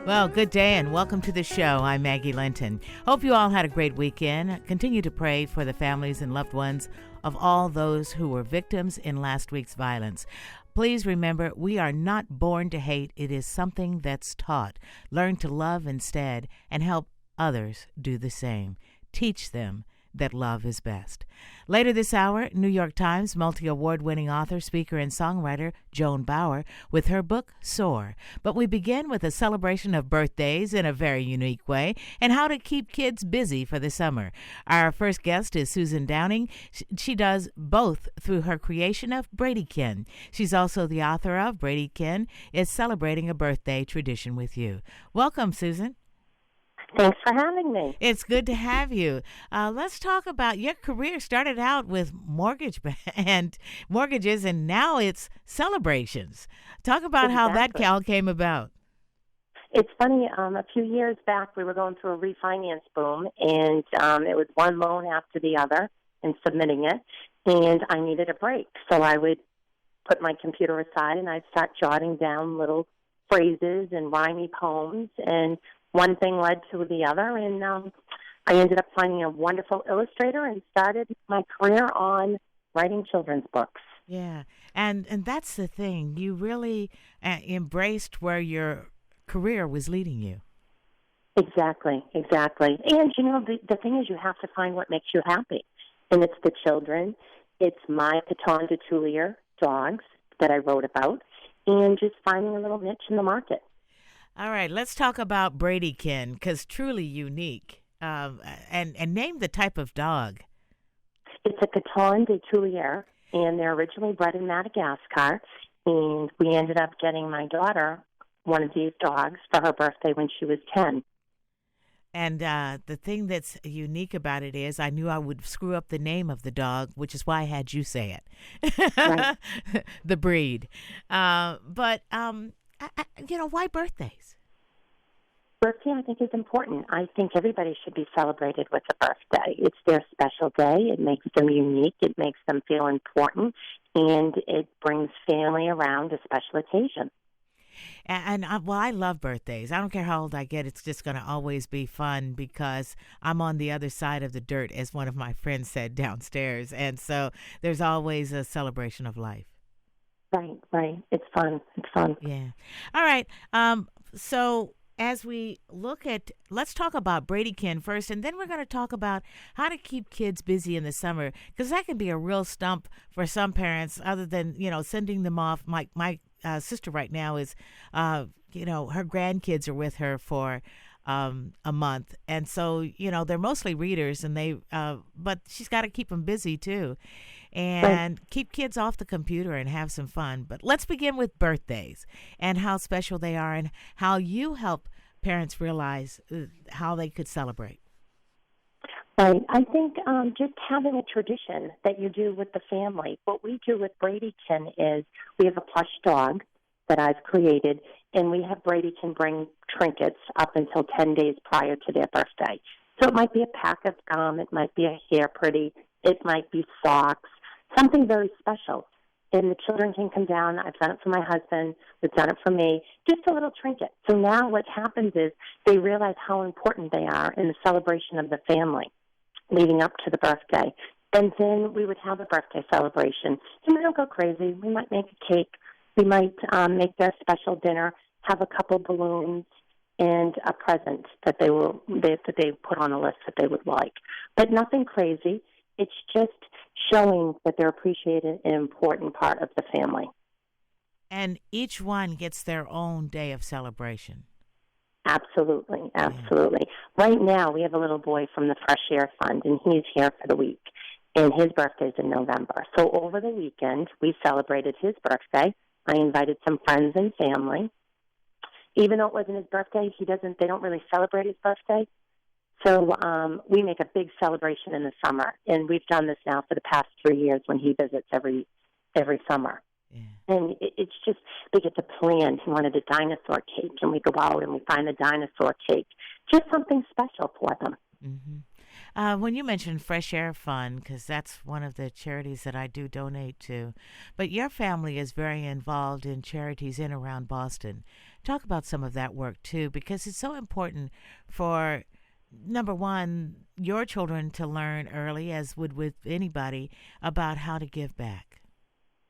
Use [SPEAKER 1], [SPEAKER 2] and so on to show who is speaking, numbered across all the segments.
[SPEAKER 1] Well, good day and welcome to the show. I'm Maggie Linton. Hope you all had a great weekend. Continue to pray for the families and loved ones of all those who were victims in last week's violence. Please remember, we are not born to hate. It is something that's taught. Learn to love instead and help others do the same. Teach them that love is best. Later this hour, New York Times multi-award-winning author, speaker, and songwriter Joan Bauer with her book, Soar. But we begin with a celebration of birthdays in a very unique way and how to keep kids busy for the summer. Our first guest is Susan Downing. She does both through her creation of Bradykin. She's also the author of Bradykin is Celebrating a Birthday Tradition with You. Welcome, Susan.
[SPEAKER 2] Thanks for having me.
[SPEAKER 1] It's good to have you. Let's talk about your career. Started out with mortgages, and now it's celebrations. Talk about how that came about.
[SPEAKER 2] It's funny. A few years back, we were going through a refinance boom, and it was one loan after the other and submitting it, and I needed a break. So I would put my computer aside, and I'd start jotting down little phrases and rhymey poems, and one thing led to the other, and I ended up finding a wonderful illustrator and started my career on writing children's books.
[SPEAKER 1] Yeah, and that's the thing. You really embraced where your career was leading you.
[SPEAKER 2] Exactly. And, the thing is, you have to find what makes you happy. And it's the children. It's my Coton de Tulear dogs that I wrote about, and just finding a little niche in the market.
[SPEAKER 1] All right, let's talk about Bradykin, because truly unique. And name the type of dog.
[SPEAKER 2] It's a Coton de Tulear, and they're originally bred in Madagascar. And we ended up getting my daughter one of these dogs for her birthday when she was 10.
[SPEAKER 1] And the thing that's unique about it is I knew I would screw up the name of the dog, which is why I had you say it.
[SPEAKER 2] Right.
[SPEAKER 1] The breed. But why birthdays?
[SPEAKER 2] Birthday, I think, is important. I think everybody should be celebrated with a birthday. It's their special day. It makes them unique. It makes them feel important. And it brings family around a special occasion.
[SPEAKER 1] And I love birthdays. I don't care how old I get. It's just going to always be fun because I'm on the other side of the dirt, as one of my friends said downstairs. And so there's always a celebration of life.
[SPEAKER 2] Right. It's fun.
[SPEAKER 1] Yeah. All right. So as we look at, let's talk about Bradykin first, and then we're going to talk about how to keep kids busy in the summer, because that can be a real stump for some parents other than, sending them off. My sister right now is, her grandkids are with her for a month. And so, they're mostly readers, and but she's got to keep them busy too. And keep kids off the computer and have some fun. But let's begin with birthdays and how special they are and how you help parents realize how they could celebrate.
[SPEAKER 2] Right. I think just having a tradition that you do with the family. What we do with Bradykin is we have a plush dog that I've created, and we have Bradykin bring trinkets up until 10 days prior to their birthday. So it might be a pack of gum, it might be a hair pretty, it might be socks, something very special. And the children can come down. I've done it for my husband. We've done it for me. Just a little trinket. So now what happens is they realize how important they are in the celebration of the family leading up to the birthday. And then we would have a birthday celebration. And we don't go crazy. We might make a cake. We might make their special dinner, have a couple balloons, and a present that they put on a list that they would like. But nothing crazy. It's just showing that they're appreciated and an important part of the family.
[SPEAKER 1] And each one gets their own day of celebration.
[SPEAKER 2] Absolutely. Right now, we have a little boy from the Fresh Air Fund, and he's here for the week. And his birthday's in November. So over the weekend, we celebrated his birthday. I invited some friends and family. Even though it wasn't his birthday, they don't really celebrate his birthday. So we make a big celebration in the summer, and we've done this now for the past 3 years when he visits every summer. Yeah. And it's just, they get to plan. He wanted a dinosaur cake, and we go out and we find the dinosaur cake. Just something special for them.
[SPEAKER 1] Mm-hmm. When you mentioned Fresh Air Fund, because that's one of the charities that I do donate to, but your family is very involved in charities in around Boston. talk about some of that work too, because it's so important for, number one, your children to learn early, as would with anybody, about how to give back.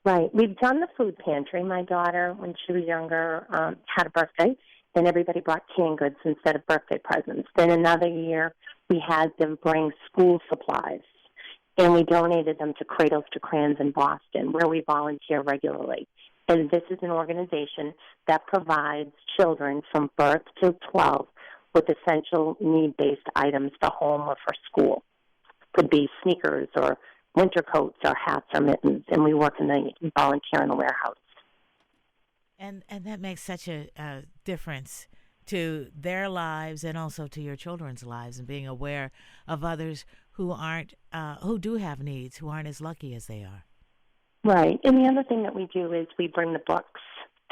[SPEAKER 2] Right. We've done the food pantry. My daughter, when she was younger, had a birthday, and everybody brought canned goods instead of birthday presents. Then another year, we had them bring school supplies, and we donated them to Cradles to Crayons in Boston, where we volunteer regularly. And this is an organization that provides children from birth to 12 with essential need-based items for home or for school. Could be sneakers or winter coats or hats or mittens, and we work in the volunteer in the warehouse.
[SPEAKER 1] And that makes such a difference to their lives and also to your children's lives, and being aware of others who aren't, who do have needs, who aren't as lucky as they are.
[SPEAKER 2] Right. And the other thing that we do is we bring the books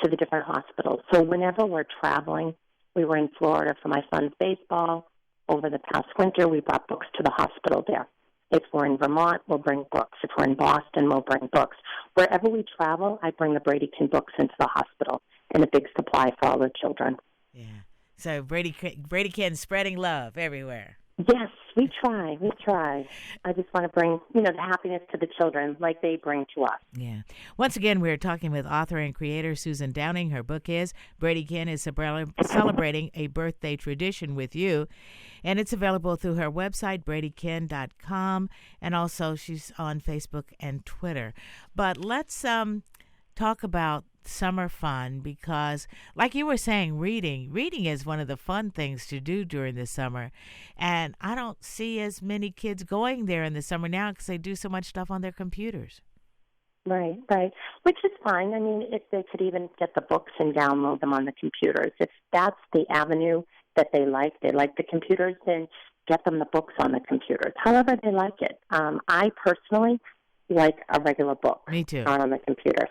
[SPEAKER 2] to the different hospitals. So whenever we're traveling, we were in Florida for my son's baseball. Over the past winter, we brought books to the hospital there. If we're in Vermont, we'll bring books. If we're in Boston, we'll bring books. Wherever we travel, I bring the Bradykin books into the hospital and a big supply for all the children.
[SPEAKER 1] Yeah. So Bradykin spreading love everywhere.
[SPEAKER 2] Yes, we try. We try. I just want to bring, the happiness to the children like they bring to us.
[SPEAKER 1] Yeah. Once again, we're talking with author and creator Susan Downing. Her book is Bradykin is Celebrating a Birthday Tradition with You. And it's available through her website, bradykin.com. And also she's on Facebook and Twitter. But let's talk about summer fun, because like you were saying, reading is one of the fun things to do during the summer, and I don't see as many kids going there in the summer now because they do so much stuff on their computers.
[SPEAKER 2] Right, which is fine. I mean, if they could even get the books and download them on the computers, if that's the avenue that they like the computers, then get them the books on the computers, however they like it. I personally like a regular book.
[SPEAKER 1] Me too.
[SPEAKER 2] On the computer.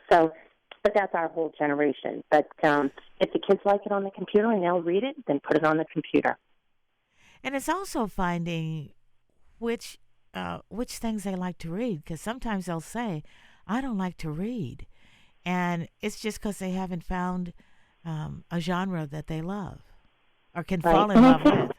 [SPEAKER 2] But that's our whole generation. But if the kids like it on the computer and they'll read it, then put it on the computer.
[SPEAKER 1] And it's also finding which things they like to read, because sometimes they'll say, I don't like to read. And it's just because they haven't found a genre that they love or can fall in love with.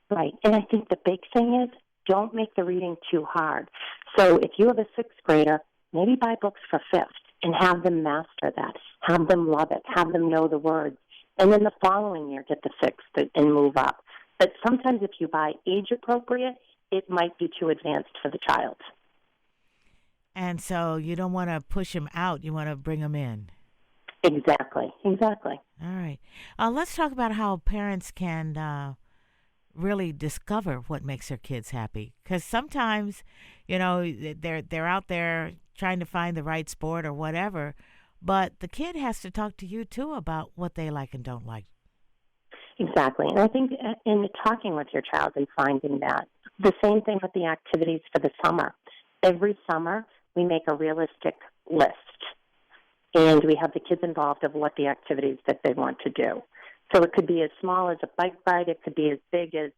[SPEAKER 2] Right. And I think the big thing is, don't make the reading too hard. So if you have a sixth grader, maybe buy books for fifth and have them master that. Have them love it. Have them know the words. And then the following year, get the sixth and move up. But sometimes if you buy age appropriate, it might be too advanced for the child.
[SPEAKER 1] And so you don't want to push them out. You want to bring them in.
[SPEAKER 2] Exactly.
[SPEAKER 1] All right. Let's talk about how parents can really discover what makes their kids happy. Because sometimes, they're out there trying to find the right sport or whatever, but the kid has to talk to you too about what they like and don't like.
[SPEAKER 2] Exactly. And I think in talking with your child and finding that, the same thing with the activities for the summer. Every summer, we make a realistic list, and we have the kids involved of what the activities that they want to do. So it could be as small as a bike ride. It could be as big as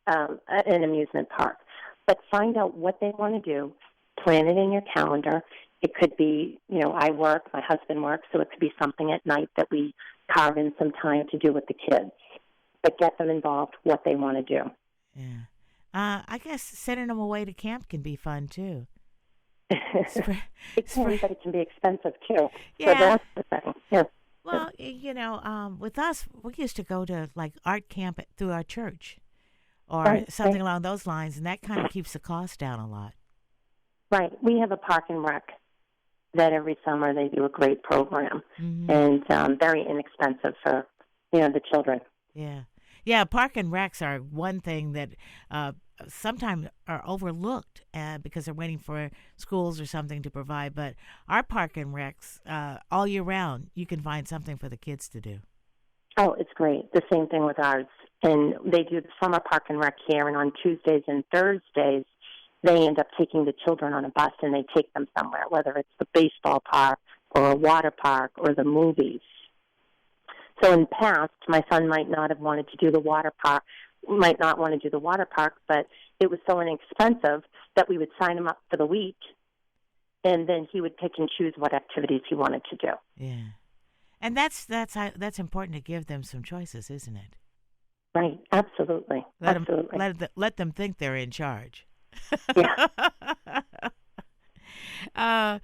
[SPEAKER 2] an amusement park. But find out what they want to do. Plan it in your calendar. It could be, I work, my husband works, so it could be something at night that we carve in some time to do with the kids. But get them involved, what they want to do.
[SPEAKER 1] Yeah. I guess sending them away to camp can be fun, too.
[SPEAKER 2] It can, but it can be expensive, too.
[SPEAKER 1] Yeah.
[SPEAKER 2] So that's the thing. Yeah.
[SPEAKER 1] Well, with us, we used to go to, art camp through our church or something along those lines, and that kind of keeps the cost down a lot.
[SPEAKER 2] Right. We have a park and rec that every summer they do a great program, and very inexpensive for, the children.
[SPEAKER 1] Yeah. Yeah, park and recs are one thing that sometimes are overlooked because they're waiting for schools or something to provide. But our park and recs, all year round, you can find something for the kids to do.
[SPEAKER 2] Oh, it's great. The same thing with ours. And they do the summer park and rec here, and on Tuesdays and Thursdays, they end up taking the children on a bus and they take them somewhere, whether it's the baseball park or a water park or the movies. So in the past, my son might not have wanted to do the water park, but it was so inexpensive that we would sign him up for the week, and then he would pick and choose what activities he wanted to do.
[SPEAKER 1] Yeah. And that's important to give them some choices, isn't it?
[SPEAKER 2] Right. Absolutely.
[SPEAKER 1] Let them
[SPEAKER 2] Absolutely.
[SPEAKER 1] let them think they're in charge.
[SPEAKER 2] Yeah.
[SPEAKER 1] uh,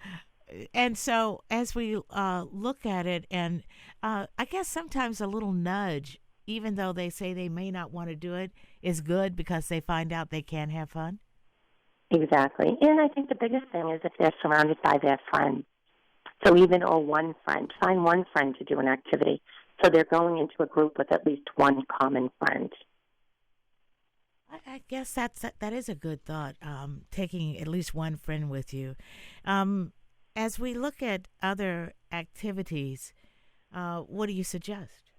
[SPEAKER 1] and so as we look at it, and I guess sometimes a little nudge, even though they say they may not want to do it, is good because they find out they can have fun.
[SPEAKER 2] Exactly. And I think the biggest thing is if they're surrounded by their friends. So even one friend, find one friend to do an activity. So they're going into a group with at least one common friend.
[SPEAKER 1] I guess that is a good thought. Taking at least one friend with you. As we look at other activities, what do you suggest?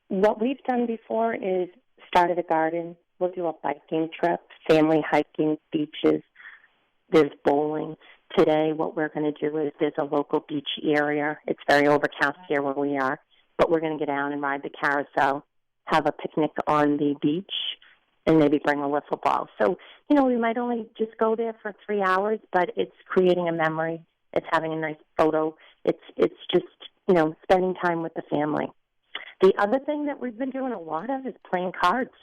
[SPEAKER 2] What we've done before is started a garden. We'll do a biking trip, family hiking, beaches. There's bowling. Today, what we're going to do is there's a local beach area. It's very overcast here where we are, but we're going to get down and ride the carousel, have a picnic on the beach, and maybe bring a wiffle ball. So, we might only just go there for 3 hours, but it's creating a memory. It's having a nice photo. It's just, spending time with the family. The other thing that we've been doing a lot of is playing cards.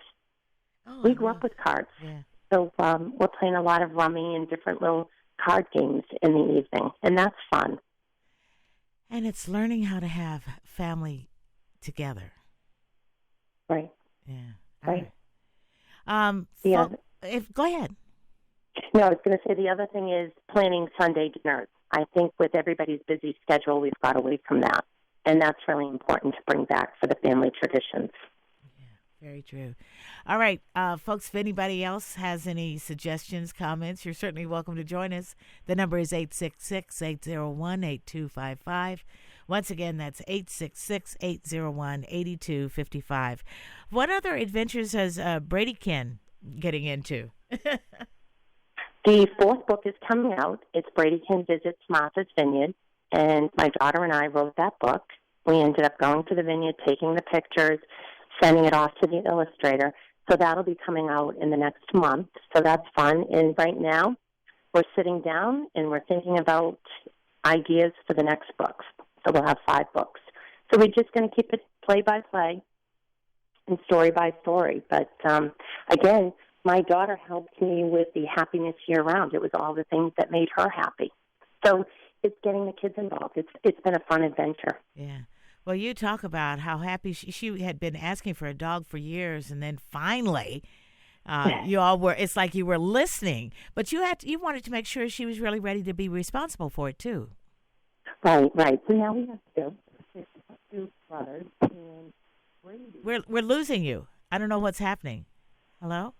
[SPEAKER 1] Oh,
[SPEAKER 2] We grew up with cards.
[SPEAKER 1] Yeah.
[SPEAKER 2] So we're playing a lot of rummy and different little card games in the evening, and that's fun.
[SPEAKER 1] And it's learning how to have family together.
[SPEAKER 2] Right.
[SPEAKER 1] Yeah.
[SPEAKER 2] Right.
[SPEAKER 1] Yeah. Go ahead.
[SPEAKER 2] No, I was going to say the other thing is planning Sunday dinners. I think with everybody's busy schedule, we've got away from that. And that's really important to bring back for the family traditions.
[SPEAKER 1] Yeah, very true. All right, folks, if anybody else has any suggestions, comments, you're certainly welcome to join us. The number is 866-801-8255. Once again, that's 866-801-8255. What other adventures has Bradykin getting into?
[SPEAKER 2] The fourth book is coming out. It's Bradykin Visits Martha's Vineyard, and my daughter and I wrote that book. We ended up going to the vineyard, taking the pictures, sending it off to the illustrator. So that'll be coming out in the next month. So that's fun. And right now, we're sitting down and we're thinking about ideas for the next books. So we'll have 5 books. So we're just going to keep it play by play and story by story. But again, my daughter helped me with the happiness year-round. It was all the things that made her happy. So it's getting the kids involved. It's been a fun adventure.
[SPEAKER 1] Yeah. Well, you talk about how happy she had been asking for a dog for years, and then finally, you all were. It's like you were listening, but you wanted to make sure she was really ready to be responsible for it too.
[SPEAKER 2] Right. So now we have 2 brothers, and
[SPEAKER 1] we're losing you. I don't know what's happening. Hello?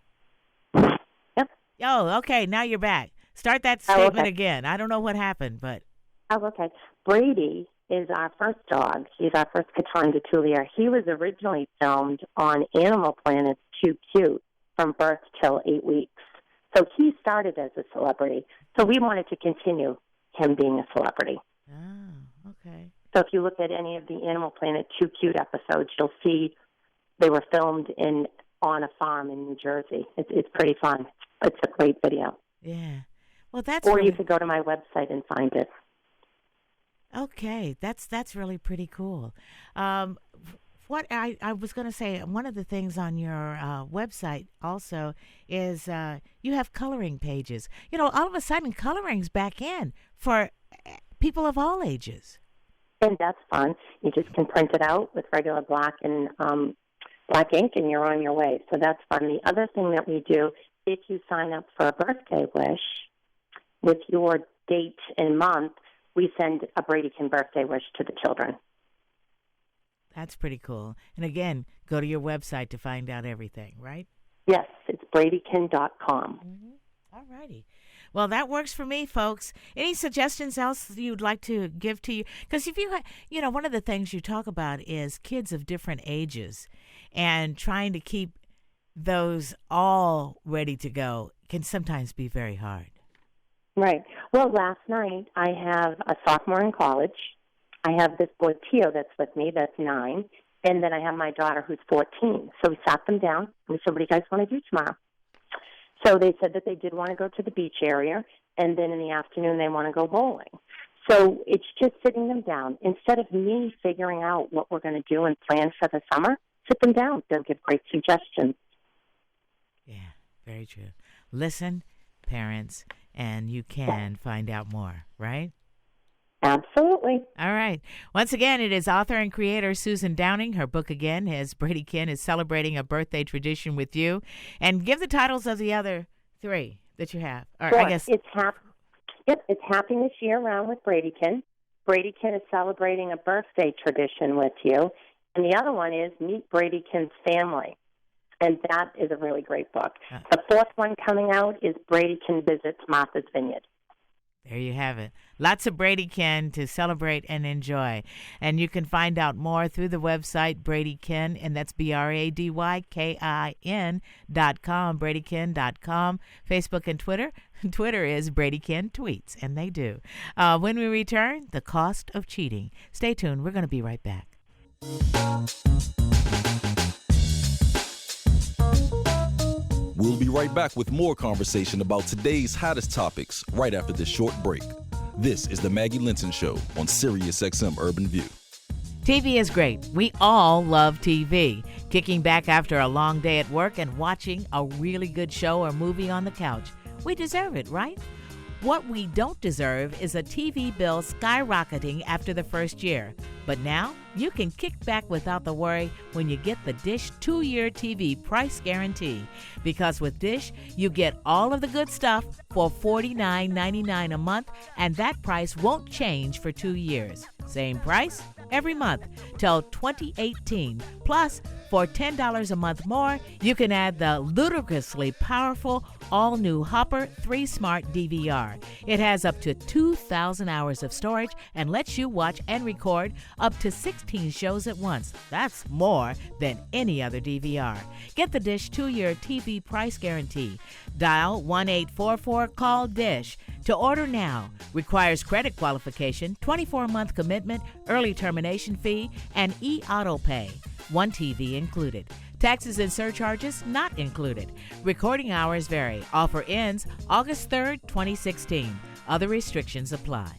[SPEAKER 2] Yep.
[SPEAKER 1] Oh, okay. Now you're back. Start that statement again. I don't know what happened, but.
[SPEAKER 2] Oh, okay. Brady is our first dog. He's our first Coton de Tulear. He was originally filmed on Animal Planet's Too Cute from birth till 8 weeks. So he started as a celebrity. So we wanted to continue him being a celebrity.
[SPEAKER 1] Oh, okay.
[SPEAKER 2] So if you look at any of the Animal Planet Too Cute episodes, you'll see they were filmed on a farm in New Jersey. It's pretty fun. It's a great video.
[SPEAKER 1] Yeah. Well,
[SPEAKER 2] Or you could go to my website and find it.
[SPEAKER 1] Okay, that's really pretty cool. What I was going to say, one of the things on your website also is you have coloring pages. All of a sudden, coloring's back in for people of all ages.
[SPEAKER 2] And that's fun. You just can print it out with regular black and black ink, and you're on your way. So that's fun. The other thing that we do, if you sign up for a birthday wish with your date and month, we send a Bradykin birthday wish to the children.
[SPEAKER 1] That's pretty cool. And again, go to your website to find out everything, right?
[SPEAKER 2] Yes, it's Bradykin.com.
[SPEAKER 1] Mm-hmm. All righty. Well, that works for me, folks. Any suggestions else you'd like to give to you? Because if one of the things you talk about is kids of different ages, and trying to keep those all ready to go can sometimes be very hard.
[SPEAKER 2] Right. Well, last night I have a sophomore in college. I have this boy, Tio, that's with me, that's 9. And then I have my daughter who's 14. So we sat them down and we said, what do you guys want to do tomorrow? So they said that they did want to go to the beach area, and then in the afternoon they want to go bowling. So it's just sitting them down. Instead of me figuring out what we're going to do and plan for the summer, sit them down. They'll give great suggestions.
[SPEAKER 1] Yeah, very true. Listen, parents, and you can find out more, right?
[SPEAKER 2] Absolutely.
[SPEAKER 1] All right. Once again, it is author and creator Susan Downing. Her book, again, is Bradykin, is celebrating a birthday tradition with you. And give the titles of the other three that you have. Or
[SPEAKER 2] Sure.
[SPEAKER 1] I guess
[SPEAKER 2] It's Happiness Year Round with Bradykin. Bradykin is celebrating a birthday tradition with you. And the other one is Meet Bradykin's Family. And that is a really great book. The fourth one coming out is Bradykin Visits Martha's Vineyard.
[SPEAKER 1] there you have it. Lots of Bradykin to celebrate and enjoy. And you can find out more through the website Bradykin, and that's BRADYKIN.com, Bradykin.com, Facebook and Twitter. Twitter is Bradykin Tweets, and they do. When we return, the cost of cheating. Stay tuned. We're going to be right back.
[SPEAKER 3] We'll be right back with more conversation about today's hottest topics right after this short break. This is the Maggie Linton Show on SiriusXM Urban View.
[SPEAKER 1] TV is great. We all love TV. Kicking back after a long day at work and watching a really good show or movie on the couch. We deserve it, right? What we don't deserve is a TV bill skyrocketing after the first year. But now, you can kick back without the worry when you get the Dish 2-year TV price guarantee. Because with Dish, you get all of the good stuff for $49.99 a month, and that price won't change for 2 years. Same price every month till 2018. Plus, for $10 a month more, you can add the ludicrously powerful all-new Hopper 3 Smart DVR. It has up to 2,000 hours of storage and lets you watch and record up to 16 shows at once. That's more than any other DVR. Get the Dish 2-year TV price guarantee. Dial 1-844-CALL-DISH. To order now. Requires credit qualification, 24-month commitment, early termination fee, and e-auto pay. One TV included. Taxes and surcharges not included. Recording hours vary. Offer ends August 3rd, 2016. Other restrictions apply.